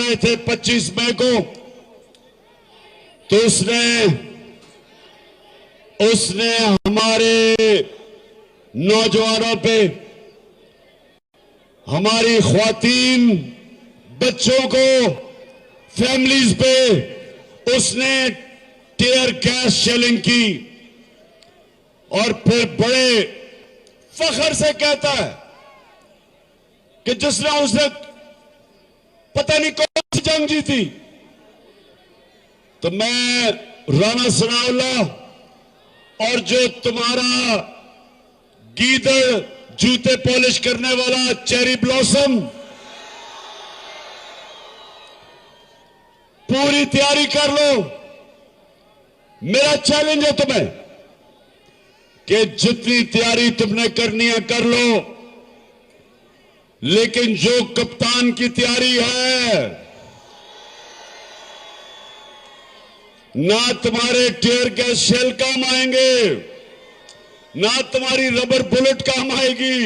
गए थे 25 मई को, तो उसने हमारे नौजवानों पे, हमारी ख्वातीन, बच्चों को, फैमिलीज पे उसने टीयर गैस शेलिंग की और फिर बड़े फख्र से कहता है कि उसने पता नहीं कौन सी जंग जीती। तो मैं राणा सनाउल्लाह और जो तुम्हारा गीदड़ जूते पॉलिश करने वाला चेरी ब्लॉसम, पूरी तैयारी कर लो। मेरा चैलेंज है तुम्हें कि जितनी तैयारी तुमने करनी है कर लो, लेकिन जो कप्तान की तैयारी है, ना तुम्हारे टीयर गैस शेल काम आएंगे, ना तुम्हारी रबर बुलेट काम आएगी,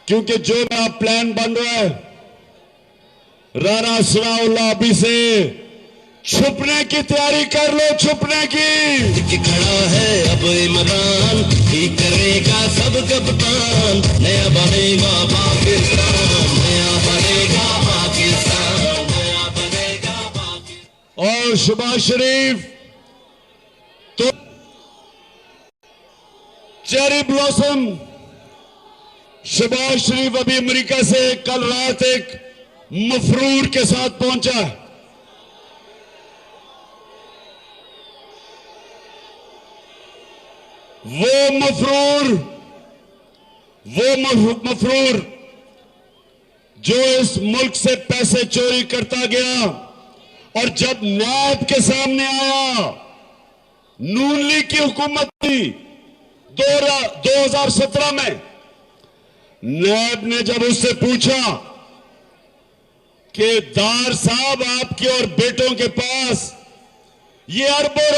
क्योंकि जो मेरा प्लान बन रहा है, राणा सनाउल्लाह अभी से छुपने की तैयारी कर लो, छुपने की। खड़ा है अब इमरान, ही करेगा सब कप्तान, नया बनेगा पाकिस्तान, नया बनेगा पाकिस्तान, नया बनेगा पाकिस्तान। और शहबाज शरीफ तो चेरी ब्लॉसम, शहबाज शरीफ अभी अमेरिका से कल रात एक मफरूर के साथ पहुंचा। वो मफरूर जो इस मुल्क से पैसे चोरी करता गया और जब नैब के सामने आया, नून लीग की हुकूमत थी 2017 में, नैब ने जब उससे पूछा कि दार साहब आपके और बेटों के पास ये अरबों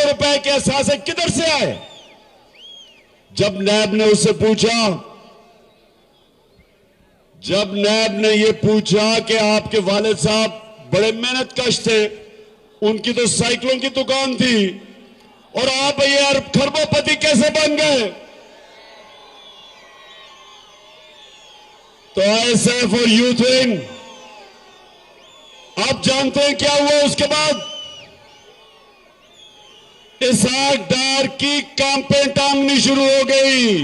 रुपए के असासे किधर से आए, जब नैब ने उससे पूछा, जब नैब ने ये पूछा कि आपके वालिद साहब बड़े मेहनत कश थे, उनकी तो साइकिलों की दुकान थी, और आप ये अरब खरबोपति कैसे बन गए, तो आईएसएफ और यूथ विंग, आप जानते हैं क्या हुआ उसके बाद? इसहाक डार की कैंपेन टांगनी शुरू हो गई,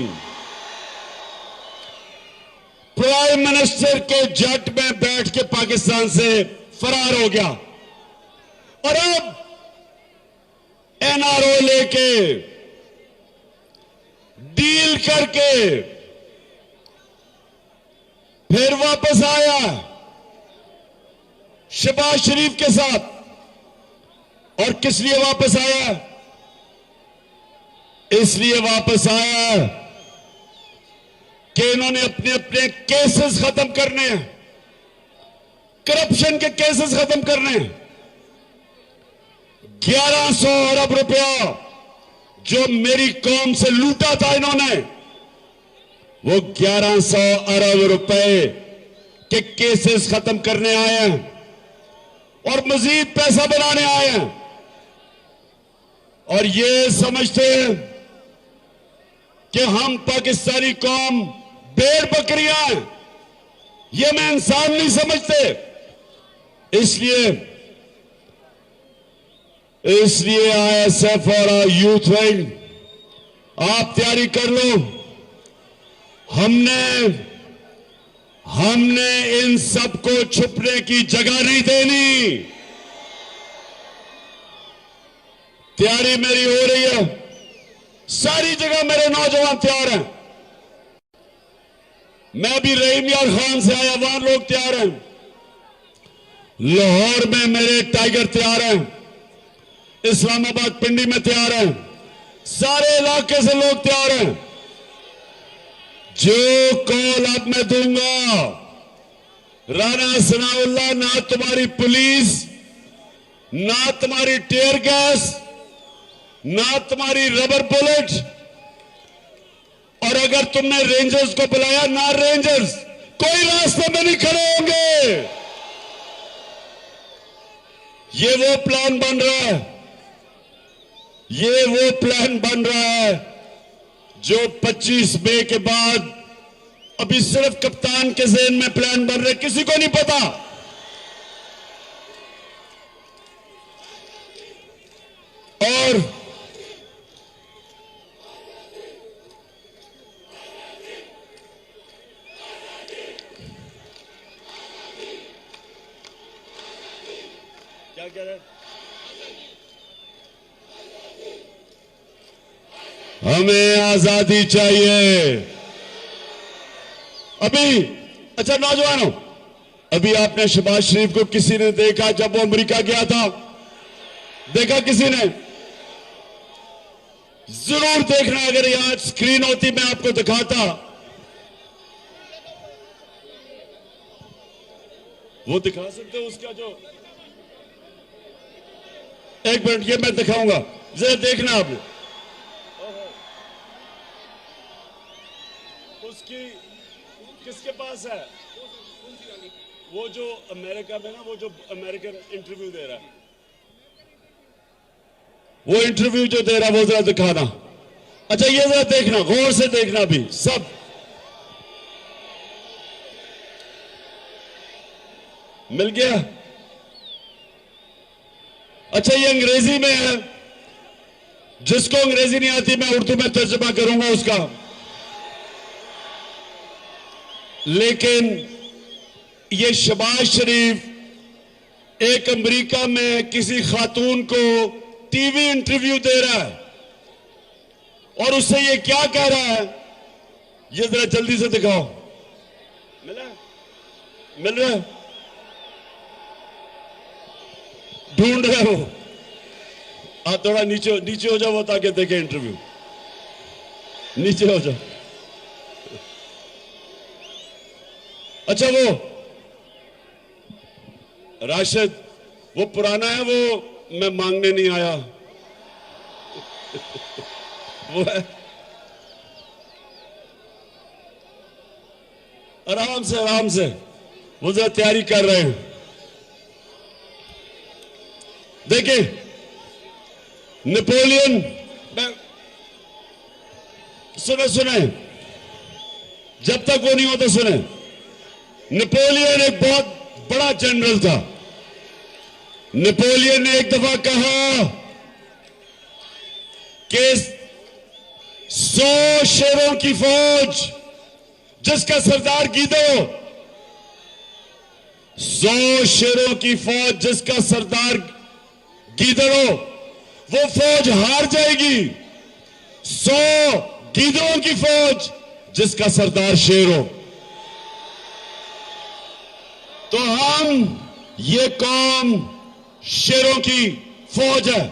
प्राइम मिनिस्टर के जेट में बैठ के पाकिस्तान से फरार हो गया, और अब एनआरओ लेके डील करके फिर वापस आया शहबाज शरीफ के साथ। और किस लिए वापस आया? इसलिए वापस आया कि इन्होंने अपने अपने केसेस खत्म करने हैं, करप्शन के केसेस खत्म करने हैं। 1100 अरब रुपया जो मेरी कौम से लूटा था इन्होंने, वो 1100 अरब रुपए के केसेस खत्म करने आए हैं और मजीद पैसा बनाने आए हैं। और ये समझते हैं कि हम पाकिस्तानी कौम भेड़ बकरियां हैं, ये मैं इंसान नहीं समझते। इसलिए आईएसएफ और यूथ विंग, आप तैयारी कर लो। हमने इन सबको छुपने की जगह नहीं देनी। तैयारी मेरी हो रही है, सारी जगह मेरे नौजवान तैयार हैं। मैं भी रहीम यार खान से आया, वहां लोग तैयार हैं। लाहौर में मेरे टाइगर तैयार हैं, इस्लामाबाद पिंडी में तैयार हैं, सारे इलाके से लोग तैयार हैं। जो कॉल अब मैं दूंगा, राणा सनाउल्लाह, ना तुम्हारी पुलिस, ना तुम्हारी टीयर गैस, ना तुम्हारी रबर बुलेट, और अगर तुमने रेंजर्स को बुलाया, ना रेंजर्स, कोई रास्ते में नहीं खड़े होंगे। ये वो प्लान बन रहा है, ये वो प्लान बन रहा है जो 25 मई के बाद अभी सिर्फ कप्तान के ज़हन में प्लान बन रहे, किसी को नहीं पता। और क्या कह रहे हैं? हमें आजादी चाहिए। अभी अच्छा नौजवानों, अभी आपने शहबाज शरीफ को किसी ने देखा जब वो अमेरिका गया था? देखा किसी ने? जरूर देखना, अगर यहां स्क्रीन होती मैं आपको दिखाता। वो दिखा सकते हो उसका जो, एक मिनट ये मैं दिखाऊंगा, जरा देखना आप। उसकी किसके पास है? वो जो अमेरिका में ना, वो जो अमेरिकन इंटरव्यू दे रहा है, वो इंटरव्यू जो दे रहा है वो जरा दिखाना। अच्छा ये जरा देखना, गौर से देखना भी सब। मिल गया? अच्छा ये अंग्रेजी में है, जिसको अंग्रेजी नहीं आती मैं उर्दू में तर्जुमा करूंगा उसका। लेकिन ये शहबाज शरीफ एक अमेरिका में किसी खातून को टीवी इंटरव्यू दे रहा है और उससे ये क्या कह रहा है, ये जरा जल्दी से दिखाओ। मिला? मिल रहा है? ढूंढ रहे हो आप? थोड़ा नीचे नीचे हो जाओ ताकि देखे इंटरव्यू। नीचे हो जाओ। अच्छा वो राशिद, वो पुराना है, वो मैं मांगने नहीं आया वो है। आराम से आराम से, वो जरा तैयारी कर रहे हैं। देखिए नेपोलियन, सुने सुने, जब तक वो नहीं होता सुने। नेपोलियन एक बहुत बड़ा जनरल था। नेपोलियन ने एक दफा कहा कि 100 शेरों की फौज जिसका सरदार गीदो, 100 शेरों की फौज जिसका सरदार गीदड़ो, वो फौज हार जाएगी। 100 गीदड़ों की फौज जिसका सरदार शेर हो। तो हम, ये कौम शेरों की फौज है,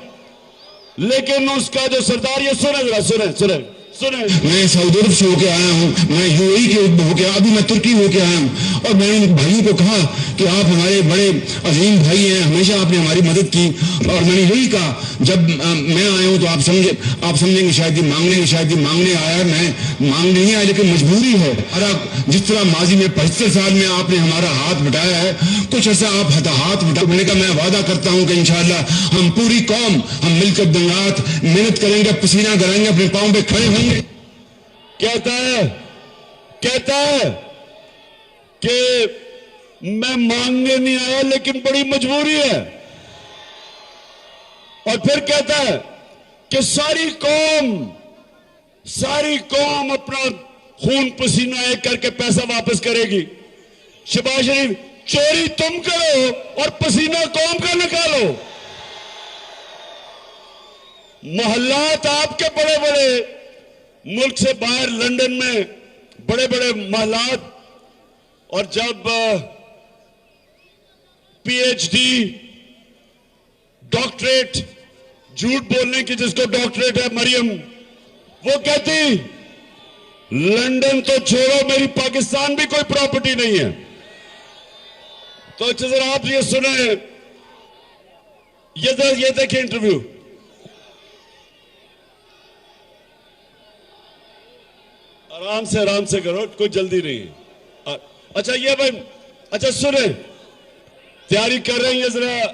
लेकिन उसका जो सरदार, ये सुने जरा, सुने सुने सुने। मैं सऊदी अरब से होके आया हूँ, मैं यूएई के होके, अभी मैं तुर्की होके आया हूँ, और मैंने उन भाइयों को कहा कि आप हमारे बड़े अजीम भाई हैं, हमेशा आपने हमारी मदद की। और मैंने यही कहा, जब मैं आया हूँ तो आप समझेंगे शायद ये मांगने आया, मैं मांग नहीं आया, लेकिन मजबूरी है। और जिस तरह माजी में 75 साल में आपने हमारा हाथ बटाया है, कुछ ऐसा आप हाथ बटाने का मैं वादा करता हूँ कि इंशाअल्लाह हम पूरी कौम, हम मिलकर दिन रात मेहनत करेंगे, पसीना गड़ाएंगे, अपने पांव पे खड़े होंगे। कहता है कि मैं मांगने नहीं आया, लेकिन बड़ी मजबूरी है। और फिर कहता है कि सारी कौम अपना खून पसीना एक करके पैसा वापस करेगी। शहबाज शरीफ, चोरी तुम करो और पसीना कौम का निकालो। मोहल्लात आपके बड़े बड़े, मुल्क से बाहर लंदन में बड़े बड़े मोहल्लात, और जब पीएचडी, डॉक्टरेट, झूठ बोलने की जिसको डॉक्टरेट है मरियम, वो कहती लंदन तो छोड़ो, मेरी पाकिस्तान भी कोई प्रॉपर्टी नहीं है। तो अच्छा जरा आप ये सुने, ये देखिए इंटरव्यू। आराम से करो, कोई जल्दी नहीं है। अच्छा ये भाई, अच्छा सुने, तैयारी कर रहे हैं, ये जरा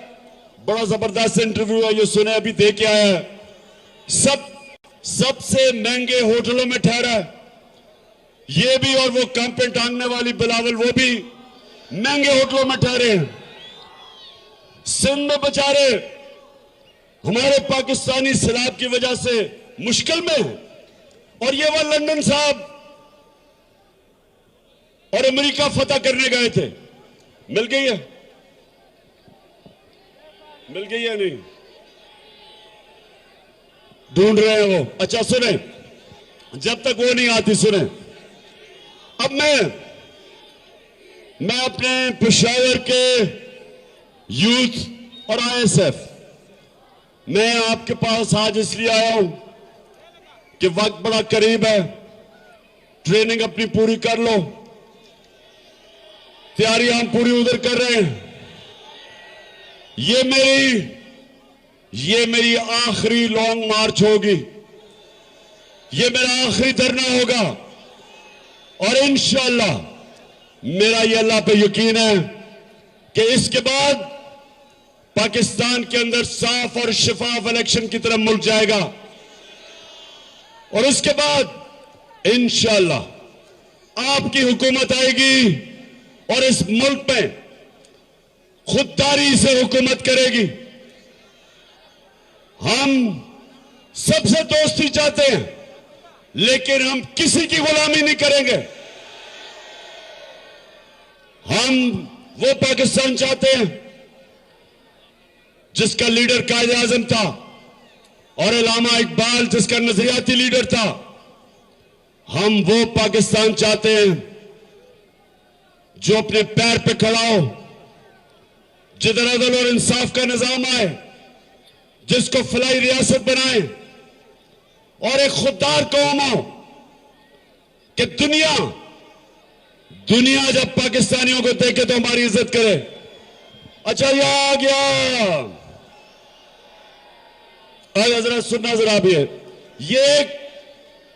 बड़ा जबरदस्त इंटरव्यू है, ये सुने, अभी दे के आया है। सबसे महंगे होटलों में ठहरा है ये भी, और वो कैंपेन टांगने वाली बिलावल वो भी महंगे होटलों में ठहरे हैं। सिंध में बेचारे हमारे पाकिस्तानी सैलाब की वजह से मुश्किल में है, और ये वह लंदन साहब और अमेरिका फतह करने गए थे। मिल गई है, मिल गई है नहीं, ढूंढ रहे हैं वो। अच्छा सुने, जब तक वो नहीं आती सुने, अब मैं अपने पेशावर के यूथ और आईएसएफ, मैं आपके पास आज इसलिए आया हूं कि वक्त बड़ा करीब है, ट्रेनिंग अपनी पूरी कर लो, तैयारी हम पूरी उधर कर रहे हैं। ये मेरी आखिरी लॉन्ग मार्च होगी, ये मेरा आखिरी धरना होगा, और इंशाअल्लाह मेरा ये अल्लाह पे यकीन है कि इसके बाद पाकिस्तान के अंदर साफ और शफाफ इलेक्शन की तरफ मुल्क जाएगा, और उसके बाद इंशाअल्लाह आपकी हुकूमत आएगी और इस मुल्क में खुददारी से हुकूमत करेगी। हम सबसे दोस्ती चाहते हैं, लेकिन हम किसी की गुलामी नहीं करेंगे। हम वो पाकिस्तान चाहते हैं जिसका लीडर कायदे आजम था, और अल्लामा इकबाल जिसका नजरियाती लीडर था। हम वो पाकिस्तान चाहते हैं जो अपने पैर पे खड़ा हो, जिधर अदल और इंसाफ का निजाम आए, जिसको फलाई रियासत बनाए, और एक खुददार कौम हो कि दुनिया जब पाकिस्तानियों को देखे तो हमारी इज्जत करे। अच्छा ये आ गया, जरा सुनना जरा भी है, ये एक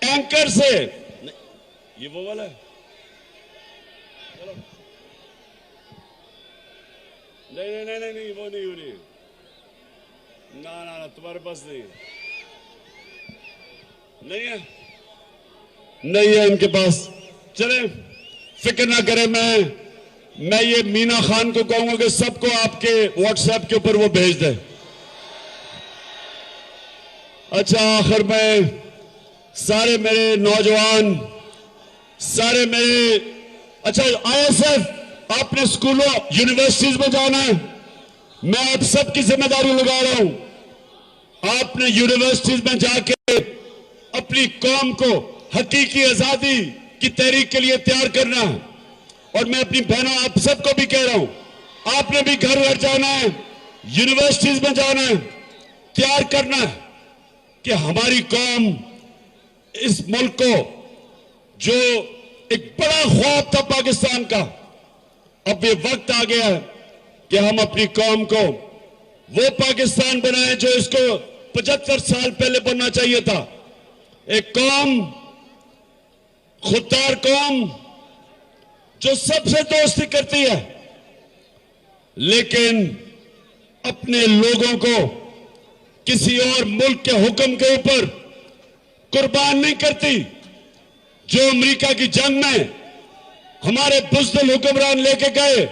एंकर से, ये वो वाला है, नहीं वो नहीं, ना तुम्हारे पास नहीं है इनके पास। चले फिक्र ना करें, मैं ये मीना खान को कहूंगा कि सबको आपके व्हाट्सएप के ऊपर वो भेज दे। अच्छा आखिर में सारे मेरे नौजवान, सारे मेरे, अच्छा आईएसएफ आपने स्कूलों यूनिवर्सिटीज में जाना है, मैं आप सबकी जिम्मेदारी लगा रहा हूं। आपने यूनिवर्सिटीज में जाके अपनी कौम को हकीकी आजादी की तहरीक के लिए तैयार करना है, और मैं अपनी बहनों आप सबको भी कह रहा हूं, आपने भी घर घर जाना है, यूनिवर्सिटीज में जाना है, तैयार करना है कि हमारी कौम, इस मुल्क को जो एक बड़ा ख्वाब था पाकिस्तान का, अब ये वक्त आ गया है कि हम अपनी कौम को वो पाकिस्तान बनाए जो इसको 75 साल पहले बनना चाहिए था। एक कौम, खुददार कौम जो सबसे दोस्ती करती है, लेकिन अपने लोगों को किसी और मुल्क के हुक्म के ऊपर कुर्बान नहीं करती। जो अमेरिका की जंग में हमारे बुज़दिल हुक्मरान लेके गए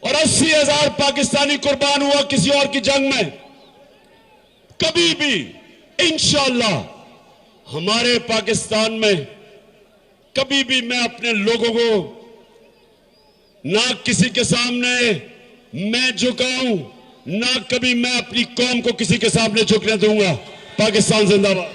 और 80,000 पाकिस्तानी कुर्बान हुआ किसी और की जंग में, कभी भी इंशाअल्लाह हमारे पाकिस्तान में कभी भी मैं अपने लोगों को ना किसी के सामने मैं झुकाऊं, ना कभी मैं अपनी कौम को किसी के सामने झुकने दूंगा। पाकिस्तान जिंदाबाद।